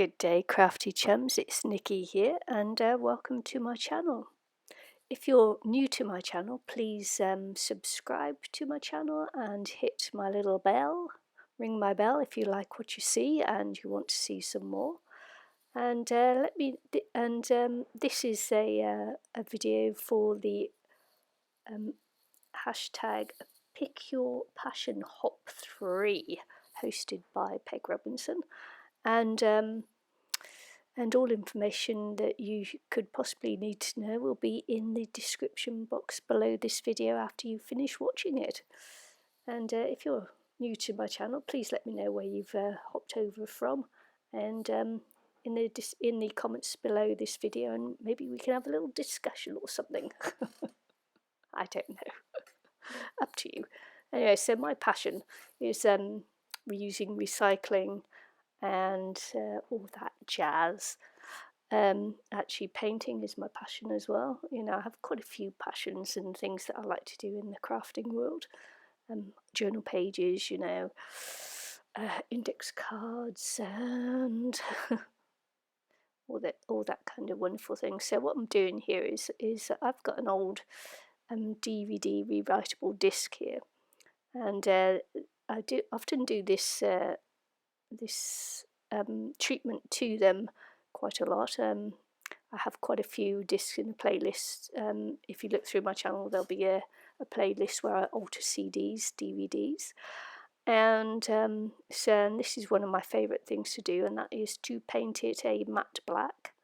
Good day, crafty chums, it's Nikki here, and welcome to my channel. If you're new to my channel, please subscribe to my channel and hit my little bell, ring my bell if you like what you see and you want to see some more. And this is a video for the hashtag Pick Your Passion Hop 3, hosted by Peg Robinson, and all information that you could possibly need to know will be in the description box below this video after you finish watching it. And if you're new to my channel, please let me know where you've hopped over from, and in the comments below this video, and maybe we can have a little discussion or something. I don't know. Up to you. Anyway, so my passion is reusing, recycling, and all that jazz. Actually, painting is my passion as well. You know, I have quite a few passions and things that I like to do in the crafting world. Journal pages, you know, index cards, and all that kind of wonderful thing. So what I'm doing here is I've got an old DVD rewritable disc here, and I do often do this treatment to them quite a lot. I have quite a few discs in a playlist. If you look through my channel, there'll be a playlist where I alter CDs, DVDs, and so this is one of my favourite things to do, and that is to paint it a matte black,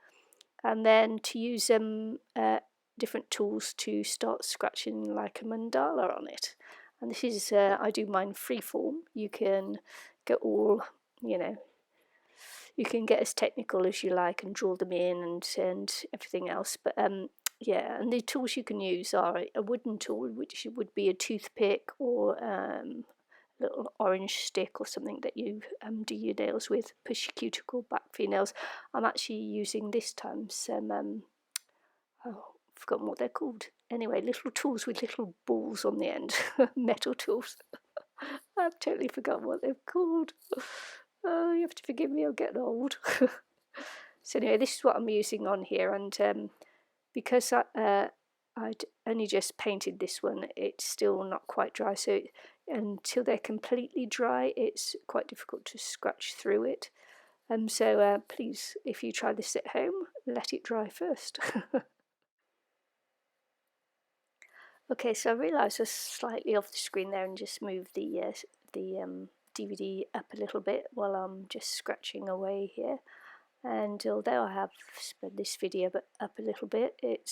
and then to use different tools to start scratching like a mandala on it. And this is I do mine freeform. You can go all, you know, you can get as technical as you like and draw them in and everything else, but yeah, and the tools you can use are a wooden tool, which would be a toothpick, or a little orange stick or something that you do your nails with, push your cuticle back for your nails. I'm actually using this time some oh, I've forgotten what they're called. Anyway, little tools with little balls on the end, metal tools. I've totally forgotten what they're called. Oh, you have to forgive me, I'm getting old. So anyway, this is what I'm using on here, and because I'd only just painted this one, it's still not quite dry, so until they're completely dry, it's quite difficult to scratch through it. So please, if you try this at home, let it dry first. Okay, so I realised I was slightly off the screen there and just moved the DVD up a little bit while I'm just scratching away here. And although I have sped this video up a little bit, it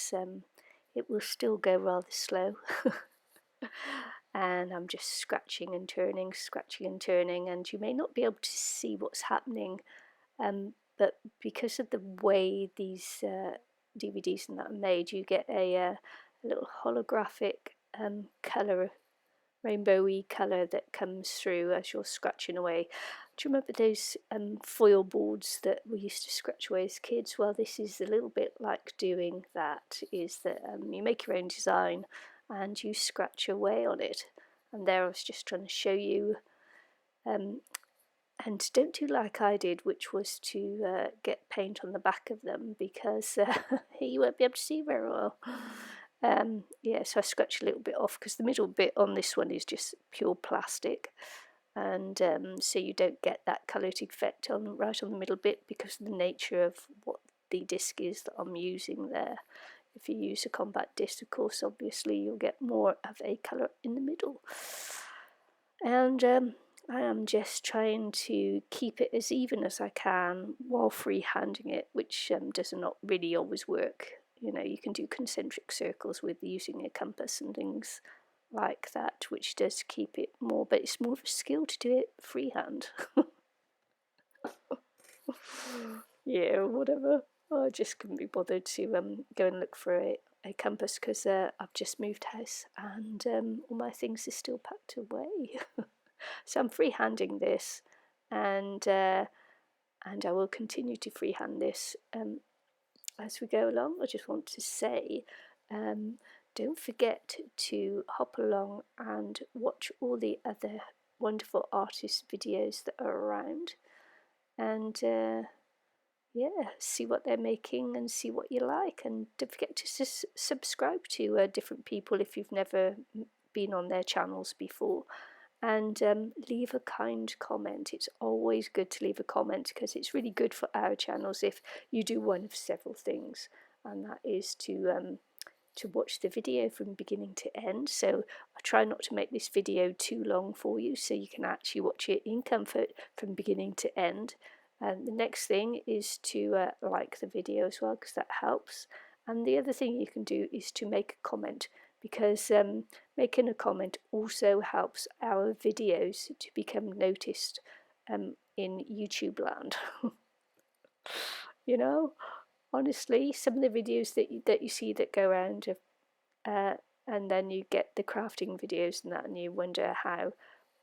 will still go rather slow. And I'm just scratching and turning, and you may not be able to see what's happening, but because of the way these DVDs and that are made, you get a little holographic colour, rainbowy colour that comes through as you're scratching away. Do you remember those foil boards that we used to scratch away as kids? Well, this is a little bit like doing that, is that you make your own design and you scratch away on it. And there I was just trying to show you, and don't do like I did, which was to get paint on the back of them, because you won't be able to see very well. Yeah, so I scratch a little bit off because the middle bit on this one is just pure plastic, and so you don't get that coloured effect right on the middle bit because of the nature of what the disc is that I'm using there. If you use a compact disc, of course, obviously you'll get more of a colour in the middle. And I am just trying to keep it as even as I can while freehanding it, which does not really always work. You know, you can do concentric circles with using a compass and things like that, which does keep it more, but it's more of a skill to do it freehand. Yeah, whatever. I just couldn't be bothered to go and look for a compass, because I've just moved house and all my things are still packed away. So I'm freehanding this, and I will continue to freehand this as we go along. I just want to say, don't forget to hop along and watch all the other wonderful artist videos that are around, and yeah, see what they're making and see what you like. And don't forget to subscribe to different people if you've never been on their channels before. And leave a kind comment. It's always good to leave a comment because it's really good for our channels if you do one of several things, and that is to watch the video from beginning to end. So I try not to make this video too long for you so you can actually watch it in comfort from beginning to end. And the next thing is to like the video as well, because that helps. And the other thing you can do is to make a comment, because making a comment also helps our videos to become noticed in YouTube land. You know, honestly, some of the videos that you see that go around, and then you get the crafting videos and that, and you wonder how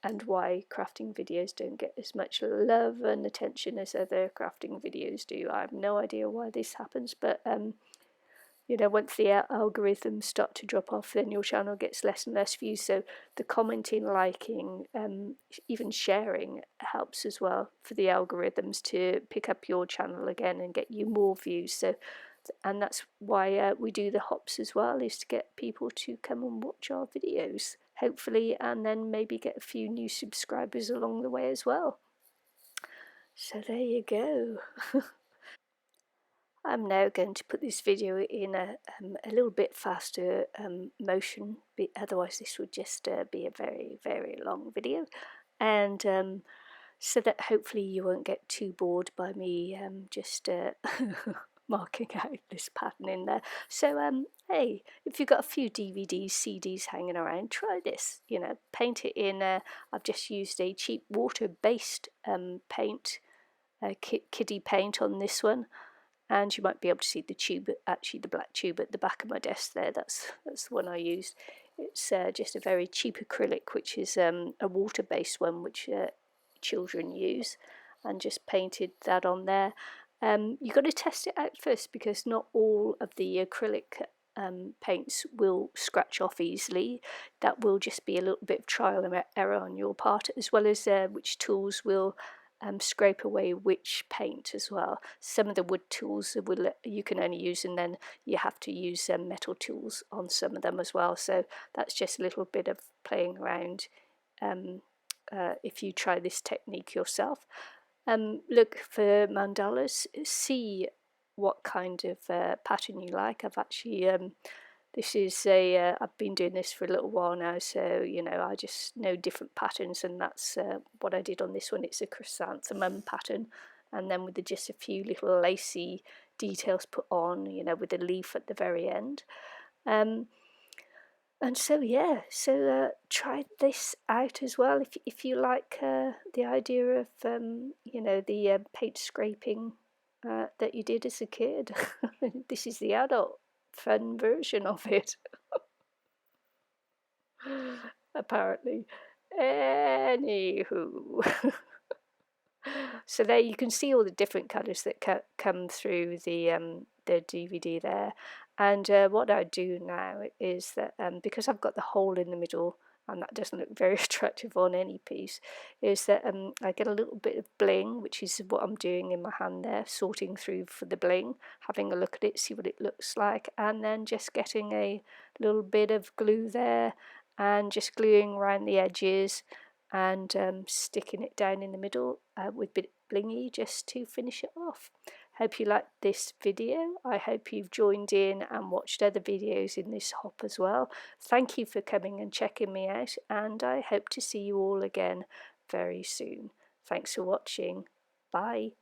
and why crafting videos don't get as much love and attention as other crafting videos do. I have no idea why this happens, but you know, once the algorithms start to drop off, then your channel gets less and less views. So the commenting, liking, even sharing helps as well for the algorithms to pick up your channel again and get you more views. So, and that's why we do the hops as well, is to get people to come and watch our videos, hopefully, and then maybe get a few new subscribers along the way as well. So there you go. I'm now going to put this video in a little bit faster motion, otherwise this would just be a very, very long video. And so that hopefully you won't get too bored by me just marking out this pattern in there. So hey, if you've got a few DVDs, CDs hanging around, try this. You know, paint it in. I've just used a cheap water-based paint, kiddie paint on this one. And you might be able to see the tube, actually the black tube at the back of my desk there. That's the one I used. It's just a very cheap acrylic, which is a water-based one, which children use, and just painted that on there. You've got to test it out first, because not all of the acrylic paints will scratch off easily. That will just be a little bit of trial and error on your part, as well as which tools will scrape away which paint as well. Some of the wood tools you can only use, and then you have to use metal tools on some of them as well. So that's just a little bit of playing around if you try this technique yourself. Look for mandalas, see what kind of pattern you like. I've actually this is I've been doing this for a little while now, so you know, I just know different patterns, and that's what I did on this one. It's a chrysanthemum pattern, and then with just a few little lacy details put on, you know, with a leaf at the very end. And so yeah, so try this out as well if you like the idea of you know, the paint scraping that you did as a kid. This is the adult fun version of it. Apparently. Anywho. So there you can see all the different colours that come through the DVD there. And what I do now is that because I've got the hole in the middle, and that doesn't look very attractive on any piece, is that I get a little bit of bling, which is what I'm doing in my hand there, sorting through for the bling, having a look at it, see what it looks like, and then just getting a little bit of glue there and just gluing around the edges, and sticking it down in the middle with a bit blingy just to finish it off. Hope you liked this video. I hope you've joined in and watched other videos in this hop as well. Thank you for coming and checking me out, and I hope to see you all again very soon. Thanks for watching. Bye.